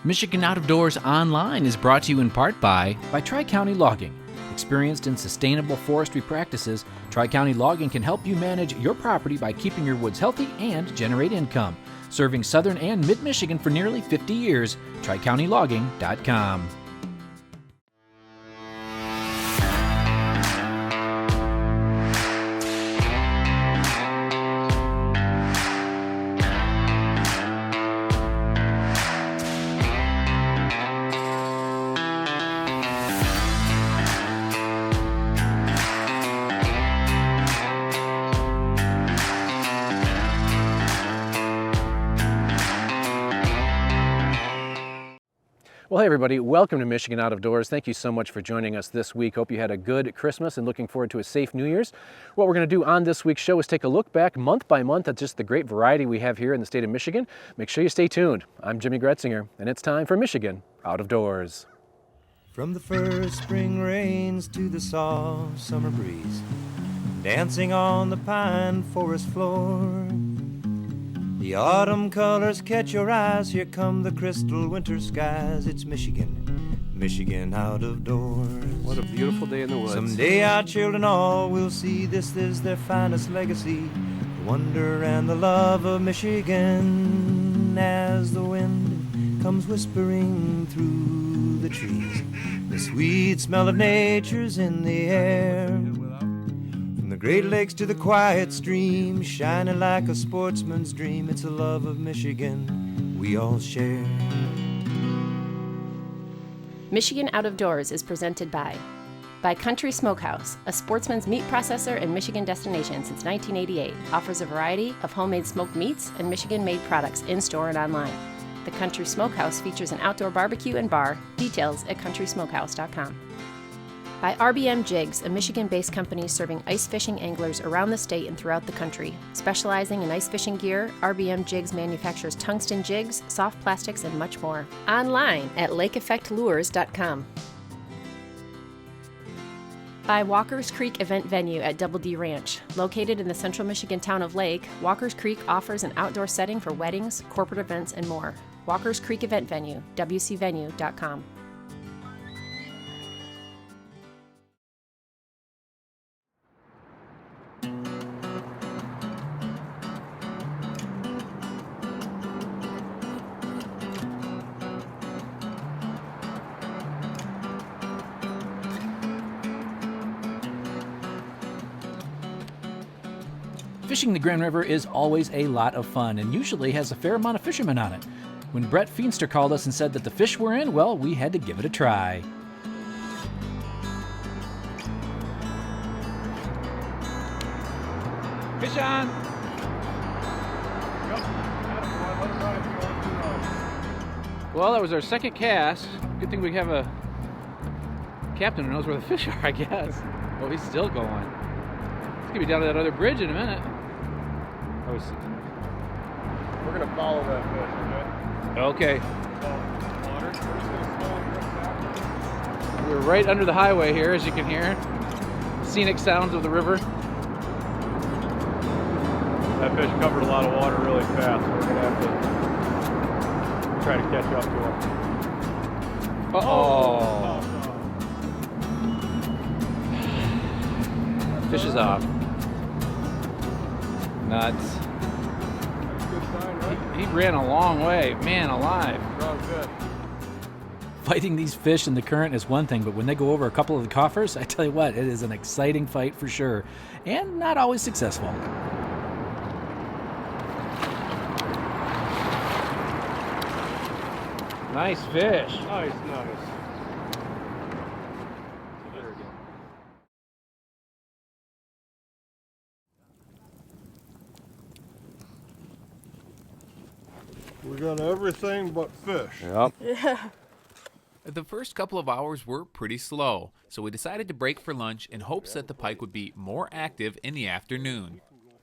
Michigan Out of Doors Online is brought to you in part by Tri-County Logging. Experienced in sustainable forestry practices, Tri-County Logging can help you manage your property by keeping your woods healthy and generate income. Serving southern and mid-Michigan for nearly 50 years, TriCountyLogging.com. Well, hey everybody, welcome to Michigan Out of Doors. Thank you so much for joining us this week. Hope you had a good Christmas and looking forward to a safe New Year's. What we're going to do on this week's show is take a look back month by month at just the great variety we have here in the state of Michigan. Make sure you stay tuned. I'm Jimmy Gretzinger, and it's time for Michigan Out of Doors. From the first spring rains to the soft summer breeze, dancing on the pine forest floor, the autumn colors catch your eyes. Here come the crystal winter skies. It's Michigan, Michigan out of doors. What a beautiful day in the woods. Someday our children all will see this is their finest legacy, the wonder and the love of Michigan. As the wind comes whispering through the trees, the sweet smell of nature's in the air. From the Great Lakes to the quiet stream, shining like a sportsman's dream, it's a love of Michigan we all share. Michigan Out of Doors is presented by Country Smokehouse, a sportsman's meat processor and Michigan destination since 1988. Offers a variety of homemade smoked meats and Michigan-made products in-store and online. The Country Smokehouse features an outdoor barbecue and bar. Details at countrysmokehouse.com. By RBM Jigs, a Michigan-based company serving ice fishing anglers around the state and throughout the country. Specializing in ice fishing gear, RBM Jigs manufactures tungsten jigs, soft plastics, and much more. Online at lakeeffectlures.com. By Walker's Creek Event Venue at Double D Ranch. Located in the central Michigan town of Lake, Walker's Creek offers an outdoor setting for weddings, corporate events, and more. Walker's Creek Event Venue, wcvenue.com. Fishing the Grand River is always a lot of fun and usually has a fair amount of fishermen on it. When Brett Feenster called us and said that the fish were in, well, we had to give it a try. Fish on! Well, that was our second cast. Good thing we have a captain who knows where the fish are, I guess. Oh, he's still going. He's gonna be down to that other bridge in a minute. We're going to follow that fish, Okay. Water. We're right under the highway here, as you can hear. Scenic sounds of the river. That fish covered a lot of water really fast, so we're going to have to try to catch up to him. Uh-oh. Fish is off. Nuts. He ran a long way. Man alive. Good. Fighting these fish in the current is one thing, but when they go over a couple of the coffers, I tell you what, it is an exciting fight for sure, and not always successful. Nice fish. Nice. We got everything but fish. Yep. The first couple of hours were pretty slow, so we decided to break for lunch in hopes that the pike would be more active in the afternoon.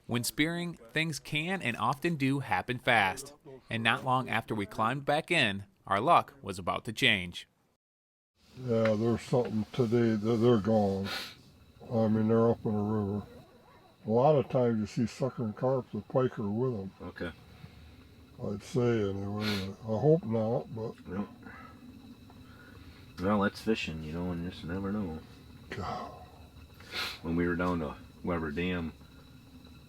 When spearing, things can and often do happen fast, and not long after we climbed back in, our luck was about to change. Yeah, there's something today that they're gone. I mean, they're up in the river. A lot of times you see suckering carp, the pike are with them. Okay. I'd say anyway. I hope not, but Yep. Well, that's fishing, you know, and you just never know. God. When we were down to Weber Dam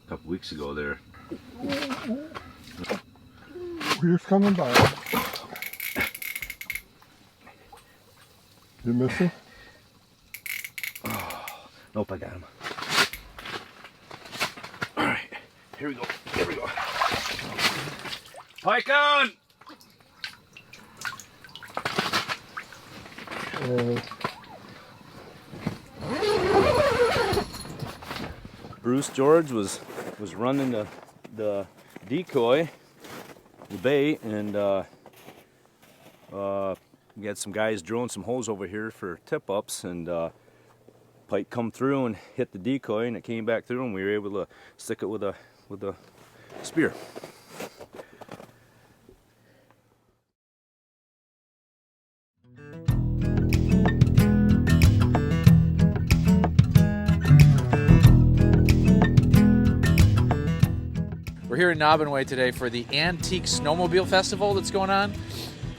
a couple weeks ago there. He's coming back. You miss him? Nope, I got him. All right, here we go. Here we go. Pike on! Bruce George was running the decoy, the bait, and we had some guys drilling some holes over here for tip-ups, and pike come through and hit the decoy, and it came back through, and we were able to stick it with a spear. We're here in Nobbinway today for the Antique Snowmobile Festival that's going on.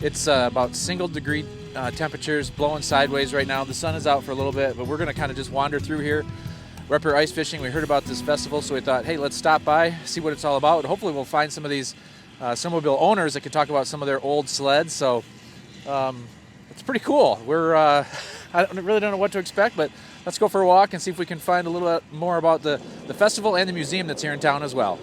It's about single-degree temperatures, blowing sideways right now. The sun is out for a little bit, but we're going to kind of just wander through here. We're up here ice fishing. We heard about this festival, so we thought, hey, let's stop by, see what it's all about. Hopefully we'll find some of these snowmobile owners that can talk about some of their old sleds. So it's pretty cool. I really don't know what to expect, but let's go for a walk and see if we can find a little bit more about the festival and the museum that's here in town as well.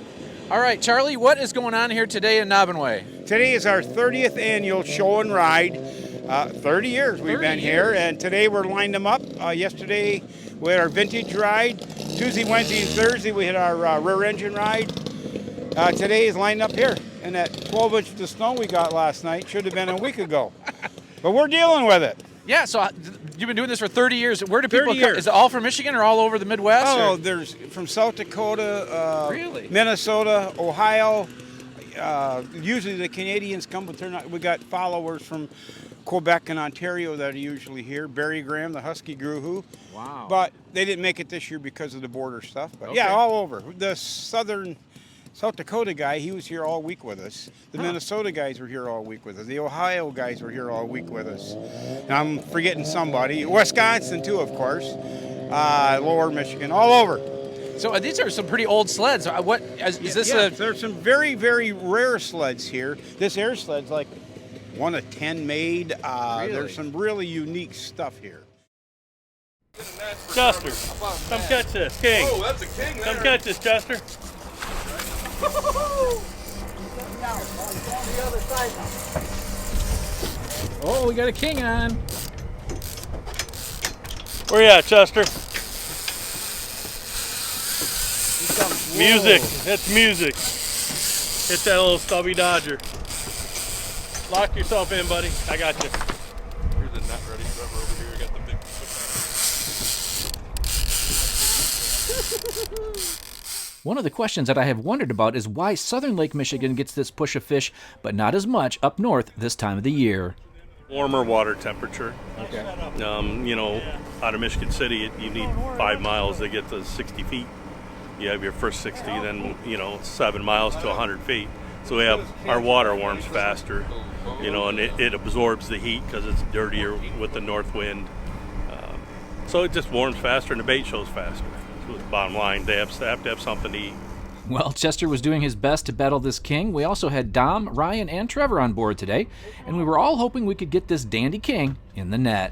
All right, Charlie, what is going on here today in Nobbinway? Today is our 30th annual show and ride. 30 years we've been here, and today we're lined them up. Yesterday we had our vintage ride. Tuesday, Wednesday, and Thursday we had our rear engine ride. Today is lined up here, and that 12 inches of snow we got last night should have been a week ago. But we're dealing with it. Yeah, so you've been doing this for 30 years. Where do people 30 come? years. Is it all from Michigan or all over the Midwest? Oh, or? there's from South Dakota, Really? Minnesota, Ohio. Usually the Canadians come, but they're not. We got followers from Quebec and Ontario that are usually here. Barry Graham, the Husky Gruhu. Wow. But they didn't make it this year because of the border stuff. But Okay. yeah, all over. The South Dakota guy, he was here all week with us. The Minnesota guys were here all week with us. The Ohio guys were here all week with us. And I'm forgetting somebody. Wisconsin too, of course. Lower Michigan, all over. So these are some pretty old sleds. What is this? There's some very, very rare sleds here. This air sled's like one of 10 made. Really? There's some really unique stuff here. Chester, come catch this, King. Oh, that's a king there. Come catch this, Chester. Oh, we got a king on. Where you at, Chester? Music. That's music. Hit that little stubby Dodger. Lock yourself in, buddy. I got you. Here's a net ready rubber over here. We got the big One of the questions that I have wondered about is why southern Lake Michigan gets this push of fish, but not as much up north this time of the year. Warmer water temperature. Okay. You know, out of Michigan City, you need 5 miles to get to 60 feet. You have your first 60, then, 7 miles to 100 feet. So we have, our water warms faster, and it absorbs the heat because it's dirtier with the north wind. So it just warms faster and the bait shows faster. So the bottom line, they have to have something to eat. Well, Chester was doing his best to battle this king. We also had Dom, Ryan, and Trevor on board today, and we were all hoping we could get this dandy king in the net.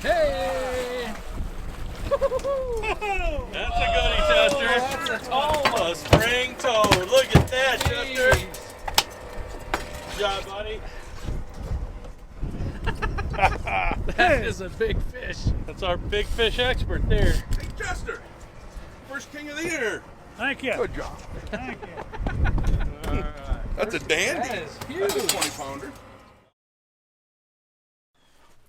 Hey! That's a goodie, Chester. That's a tall one. A spring toad. Look at that, Chester. Good job, buddy. That is a big fish. That's our big fish expert there. Hey, Chester. First king of the year. Thank you. Good job. Thank you. That's a dandy. That is That's a huge. 20-pounder.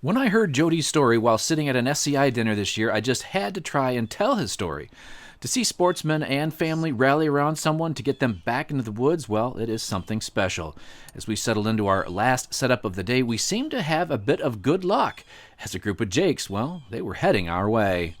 When I heard Jody's story while sitting at an SCI dinner this year, I just had to try and tell his story. To see sportsmen and family rally around someone to get them back into the woods, well, it is something special. As we settle into our last setup of the day, we seem to have a bit of good luck. As a group of Jakes, well, they were heading our way.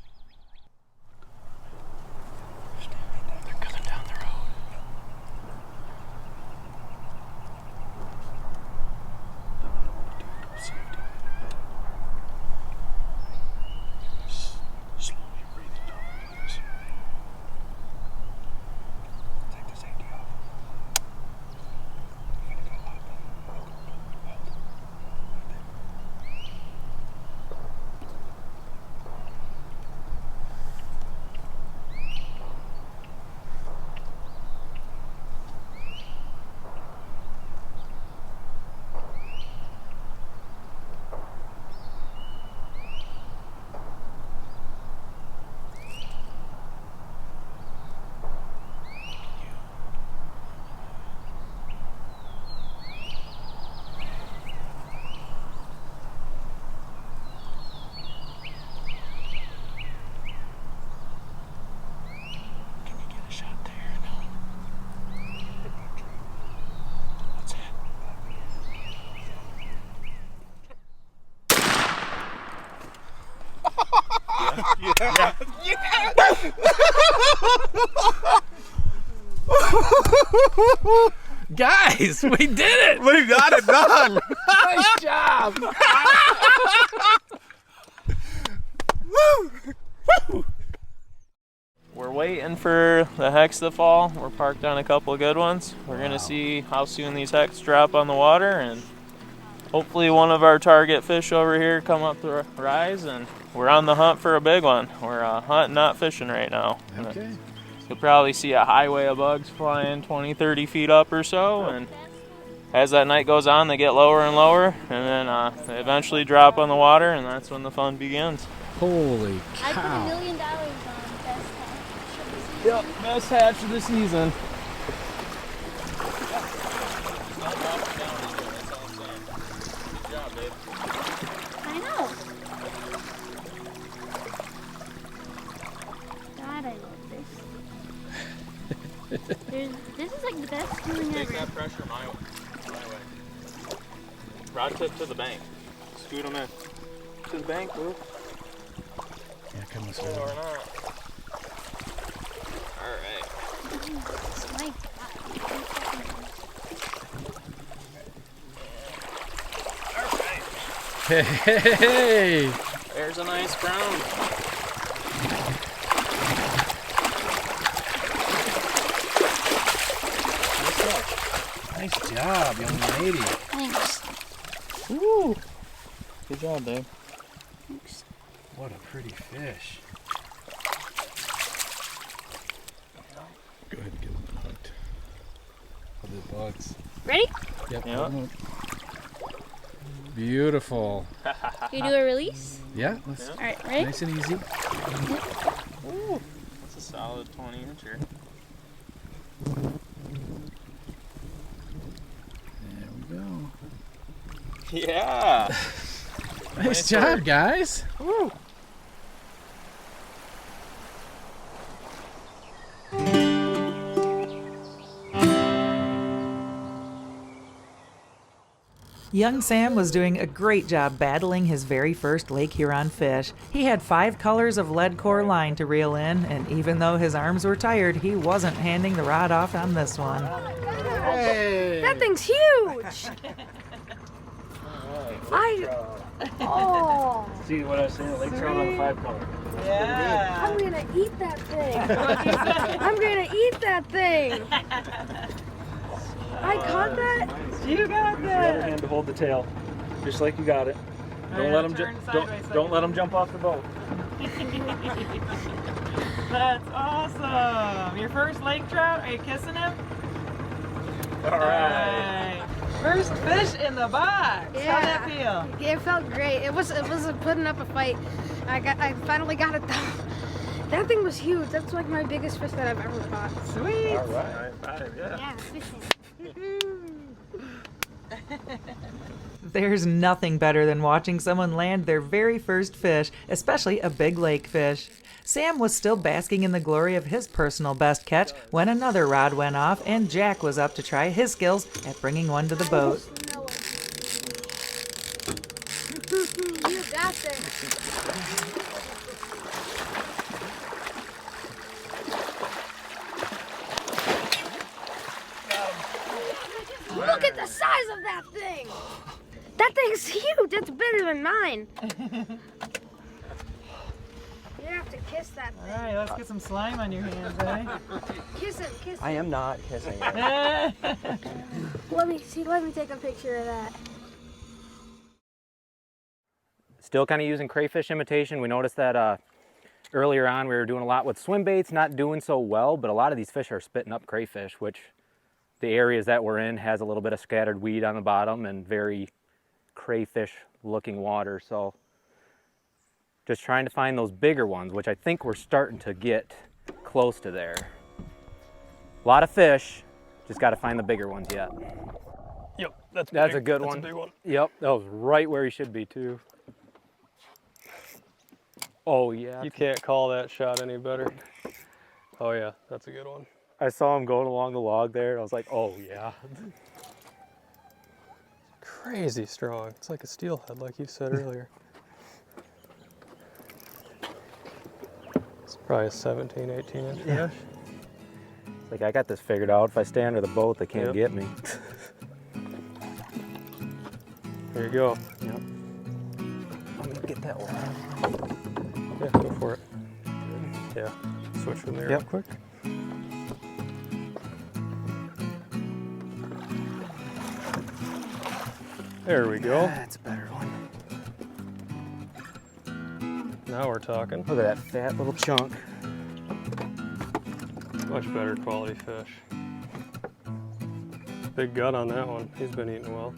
Guys, we did it! We got it done. Nice job! We're waiting for the hecks to fall. We're parked on a couple of good ones. We're gonna see how soon these hecks drop on the water, and hopefully one of our target fish over here come up the rise, and we're on the hunt for a big one. We're hunting, not fishing right now. Okay. You'll probably see a highway of bugs flying 20, 30 feet up or so, and as that night goes on, they get lower and lower, and then they eventually drop on the water, and that's when the fun begins. Holy I put $1 cow. million on best catch of the season. Yep, best hatch of the season. I know. God, I love this. This is like the best feeling Take ever. that pressure my way. Rod tip to the bank. Scoot them in. To the bank, Luke. Yeah, come this Or way. not. Alright. My God. Hey! There's a nice crown. Nice job, young lady. Thanks. Woo! Good job, babe. Thanks. What a pretty fish. Go ahead and get them hooked. The bugs. Ready? Yep. Yeah. hold on. Beautiful. You do a release? Yeah, let's, All right, ready? nice and easy. Ooh, that's a solid 20-incher. There we go. Yeah. Nice job, guys. Woo. Young Sam was doing a great job battling his very first Lake Huron fish. He had 5 colors of lead core line to reel in, and even though his arms were tired, he wasn't handing the rod off on this one. Hey! That thing's huge. Oh, See what I was saying? Lake trout on the 5 color. Yeah. I'm gonna eat that thing. I'm gonna eat that thing. I caught that. You got Use your other that. hand to hold the tail, just like you got it. Don't let them don't let them jump off the boat. That's awesome. Your first lake trout? Are you kissing him? All right. First fish in the box. Yeah. How'd that feel? It felt great. It was putting up a fight. I finally got it though. That thing was huge. That's like my biggest fish that I've ever caught. Sweet. All right. Yeah. Yeah, fishing. There's nothing better than watching someone land their very first fish, especially a big lake fish. Sam was still basking in the glory of his personal best catch when another rod went off and Jack was up to try his skills at bringing one to the boat. You got this. Look at the size of that thing! That thing's huge! It's bigger than mine! You have to kiss that thing. All right, let's get some slime on your hands, eh? Kiss it, kiss it. I am not kissing it. Let me take a picture of that. Still kind of using crayfish imitation. We noticed that earlier on we were doing a lot with swim baits, not doing so well, but a lot of these fish are spitting up crayfish, which the areas that we're in has a little bit of scattered weed on the bottom and very crayfish looking water. So just trying to find those bigger ones, which I think we're starting to get close to there. A lot of fish, just got to find the bigger ones yet. Yep, that's a good one. That's a big one. Yep, that was right where he should be too. Oh yeah. You can't call that shot any better. Oh yeah, that's a good one. I saw him going along the log there and I was like, oh yeah. Crazy strong. It's like a steelhead, like you said earlier. It's probably a 17, 18 inch fish. Like, I got this figured out. If I stay under the boat, they can't get me. There you go. Yep. Let me get that one. Yeah, go for it. Yeah, switch from there real quick. There we go. That's a better one. Now we're talking. Look at that fat little chunk. Much better quality fish. Big gut on that one. He's been eating well.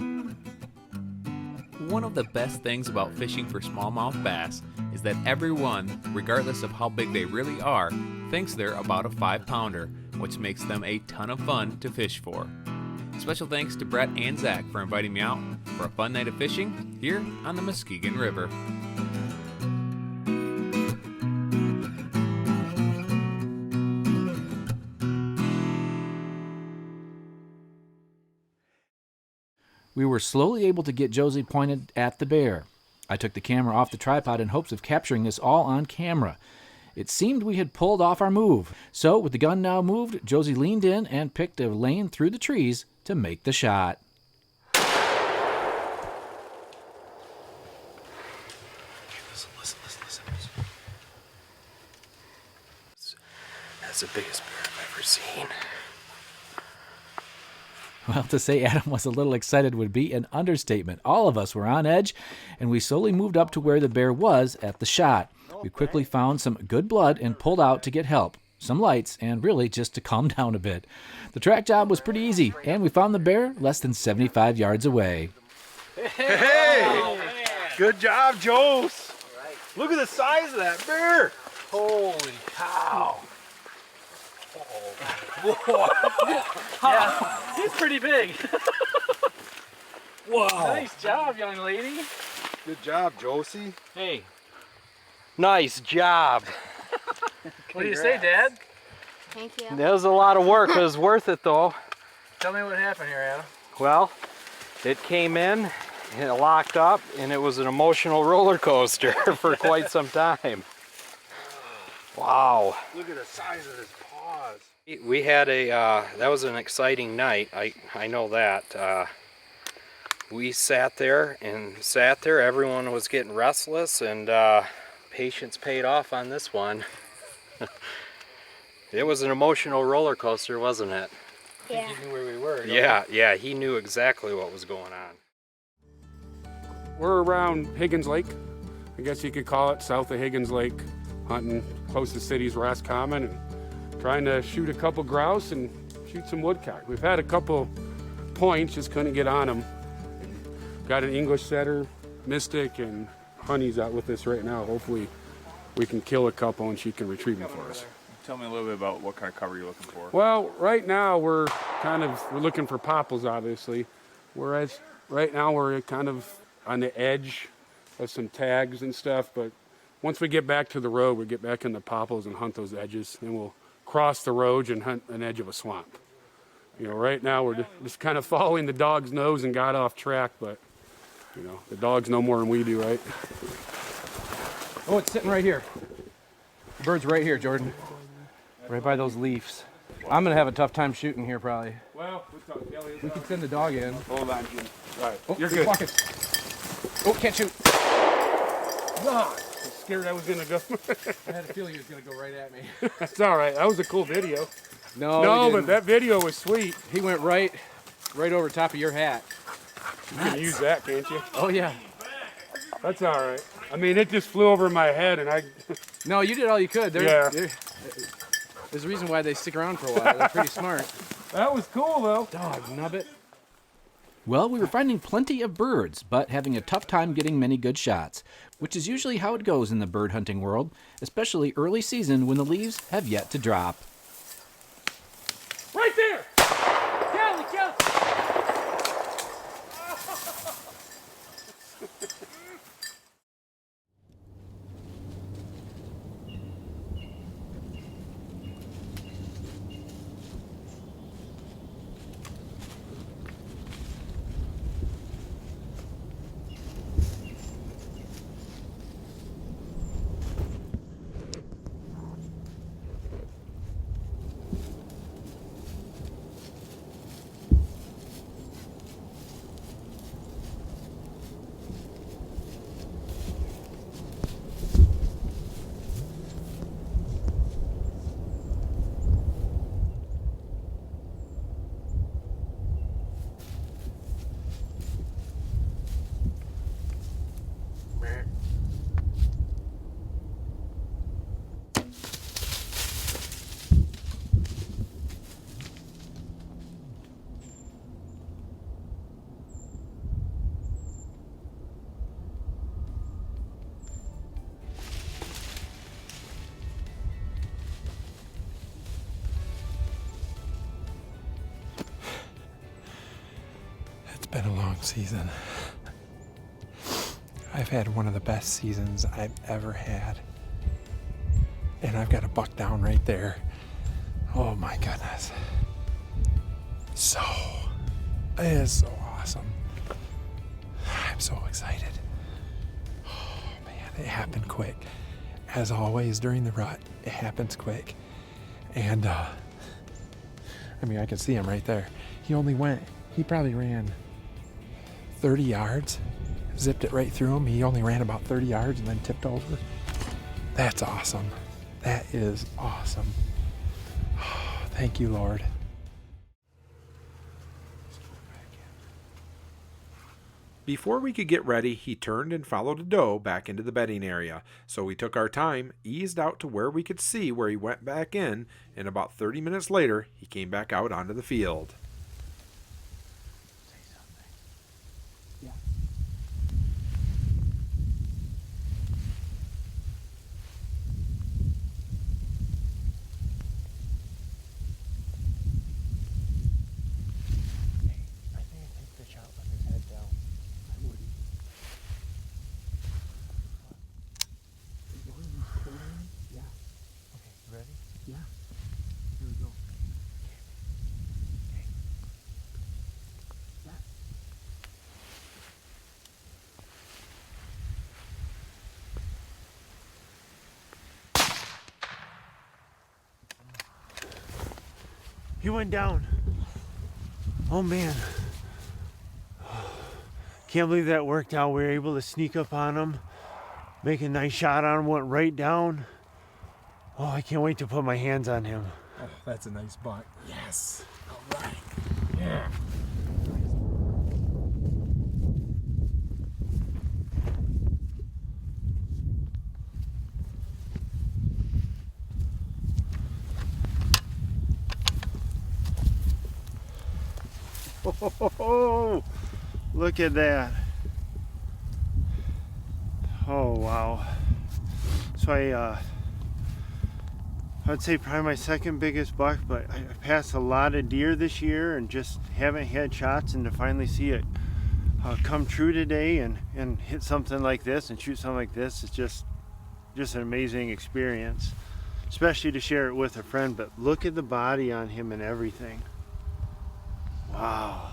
One of the best things about fishing for smallmouth bass is that everyone, regardless of how big they really are, thinks they're about a 5-pounder, which makes them a ton of fun to fish for. Special thanks to Brett and Zach for inviting me out for a fun night of fishing here on the Muskegon River. We were slowly able to get Josie pointed at the bear. I took the camera off the tripod in hopes of capturing this all on camera. It seemed we had pulled off our move. So, with the gun now moved, Josie leaned in and picked a lane through the trees to make the shot. Listen. That's the biggest bear I've ever seen. Well, to say Adam was a little excited would be an understatement. All of us were on edge, and we slowly moved up to where the bear was at the shot. We quickly found some good blood and pulled out to get help, some lights, and really just to calm down a bit. The track job was pretty easy, and we found the bear less than 75 yards away. Hey! Good job, Jose. Look at the size of that bear. Holy cow. Yeah, he's pretty big. Whoa. Nice job, young lady. Good job, Josie. Hey. Nice job. What do you say, Dad? Thank you. That was a lot of work. It was worth it, though. Tell me what happened here, Adam. Well, it came in, and it locked up, and it was an emotional roller coaster for quite some time. Wow. Look at the size of his paws. We had that was an exciting night. I know that. We sat there. Everyone was getting restless, and patience paid off on this one. It was an emotional roller coaster, wasn't it? Yeah. You knew where we were. Yeah, he knew exactly what was going on. We're around Higgins Lake, I guess you could call it, south of Higgins Lake, hunting closest cities, Roscommon, and trying to shoot a couple grouse and shoot some woodcock. We've had a couple points, just couldn't get on them. Got an English setter, Mystic, and Honey's out with us right now. Hopefully we can kill a couple and she can retrieve them for us. Tell me a little bit about what kind of cover you're looking for. Well, right now we're looking for popples, obviously. Whereas right now we're kind of on the edge of some tags and stuff, but once we get back to the road, we get back in the popples and hunt those edges, and we'll cross the road and hunt an edge of a swamp. You know, right now we're just kind of following the dog's nose and got off track, but you know, the dogs know more than we do, right? Oh, it's sitting right here. The bird's right here, Jordan. Right by those leaves. I'm gonna have a tough time shooting here, probably. Well, we can send the dog in. Hold on, Jim. All right, Oh, you're he's good. walking. Oh, can't shoot. God, I'm scared I was gonna go. I had a feeling he was gonna go right at me. That's all right. That was a cool video. No, but that video was sweet. He went right over top of your hat. You can use that, can't you? Oh yeah. That's all right. I mean, it just flew over my head, and I. No, you did all you could. There's a reason why they stick around for a while. They're pretty smart. That was cool, though. Dog nubbit. Well, we were finding plenty of birds, but having a tough time getting many good shots, which is usually how it goes in the bird hunting world, especially early season when the leaves have yet to drop. Right there! Kelly! been a long season. I've had one of the best seasons I've ever had. And I've got a buck down right there. Oh my goodness. It is so awesome. I'm so excited. Oh man, it happened quick. As always during the rut, it happens quick. And I can see him right there. He probably ran 30 yards, zipped it right through him. He only ran about 30 yards and then tipped over. That's awesome. That is awesome. Oh, thank you, Lord. Before we could get ready, he turned and followed a doe back into the bedding area. So we took our time, eased out to where we could see where he went back in, and about 30 minutes later, he came back out onto the field. He went down. Oh man. Can't believe that worked out. We were able to sneak up on him, make a nice shot on him, went right down. Oh, I can't wait to put my hands on him. Oh, that's a nice buck. Yes. All right. Yeah. Oh, look at that. Oh, wow. So I'd say probably my second biggest buck, but I passed a lot of deer this year and just haven't had shots, and to finally see it come true today and hit something like this and shoot something like this is just an amazing experience, especially to share it with a friend. But look at the body on him and everything. Wow.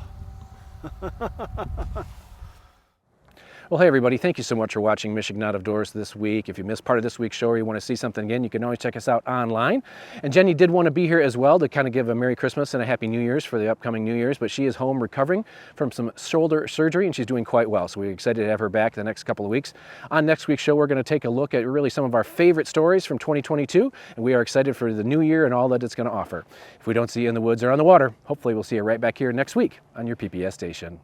Well, hey everybody, thank you so much for watching Michigan Out of Doors this week. If you missed part of this week's show or you want to see something again, you can always check us out online. And Jenny did want to be here as well to kind of give a Merry Christmas and a Happy New Year's for the upcoming New Year's, but she is home recovering from some shoulder surgery and she's doing quite well. So we're excited to have her back the next couple of weeks. On next week's show, we're going to take a look at really some of our favorite stories from 2022, and we are excited for the new year and all that it's going to offer. If we don't see you in the woods or on the water, hopefully we'll see you right back here next week on your PPS station.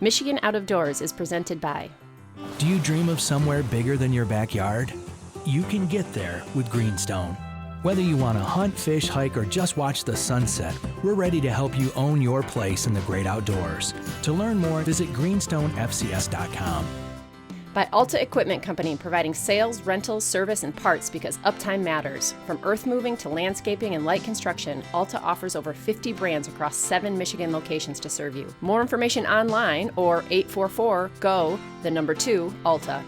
Michigan Out of Doors is presented by. Do you dream of somewhere bigger than your backyard? You can get there with Greenstone. Whether you want to hunt, fish, hike, or just watch the sunset, we're ready to help you own your place in the great outdoors. To learn more, visit greenstonefcs.com. By Alta Equipment Company, providing sales, rentals, service, and parts because uptime matters. From earth moving to landscaping and light construction, Alta offers over 50 brands across 7 Michigan locations to serve you. More information online or 844-GO-2-ALTA.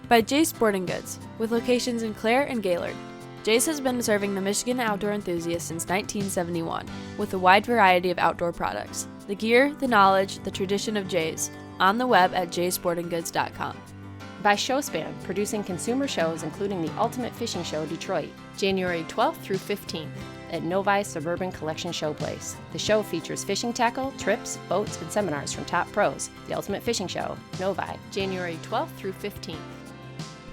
By Jay's Sporting Goods, with locations in Clare and Gaylord. Jay's has been serving the Michigan outdoor enthusiast since 1971, with a wide variety of outdoor products. The gear, the knowledge, the tradition of Jay's. On the web at jaysportinggoods.com. By Showspan, producing consumer shows including the Ultimate Fishing Show Detroit, January 12th through 15th at Novi Suburban Collection Showplace. The show features fishing tackle, trips, boats, and seminars from top pros. The Ultimate Fishing Show, Novi, January 12th through 15th.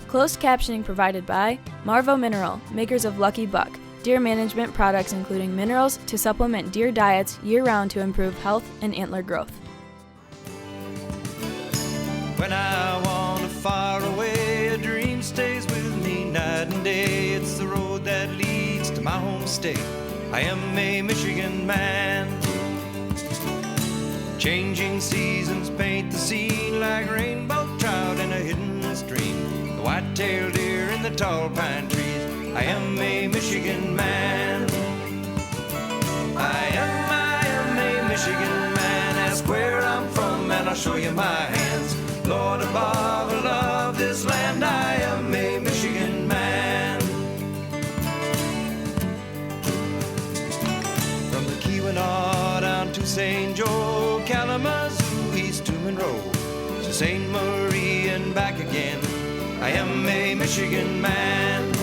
Closed captioning provided by Marvo Mineral, makers of Lucky Buck, deer management products including minerals to supplement deer diets year-round to improve health and antler growth. When I wander far away, a dream stays with me night and day. It's the road that leads to my home state. I am a Michigan man. Changing seasons paint the scene like rainbow trout in a hidden stream. The white-tailed deer in the tall pine trees. I am a Michigan man. I am a Michigan man. As to St. Marie and back again. I am a Michigan man.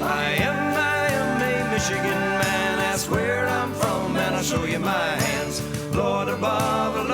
I am a Michigan man. Ask where I'm from and I'll show you my hands. Lord above,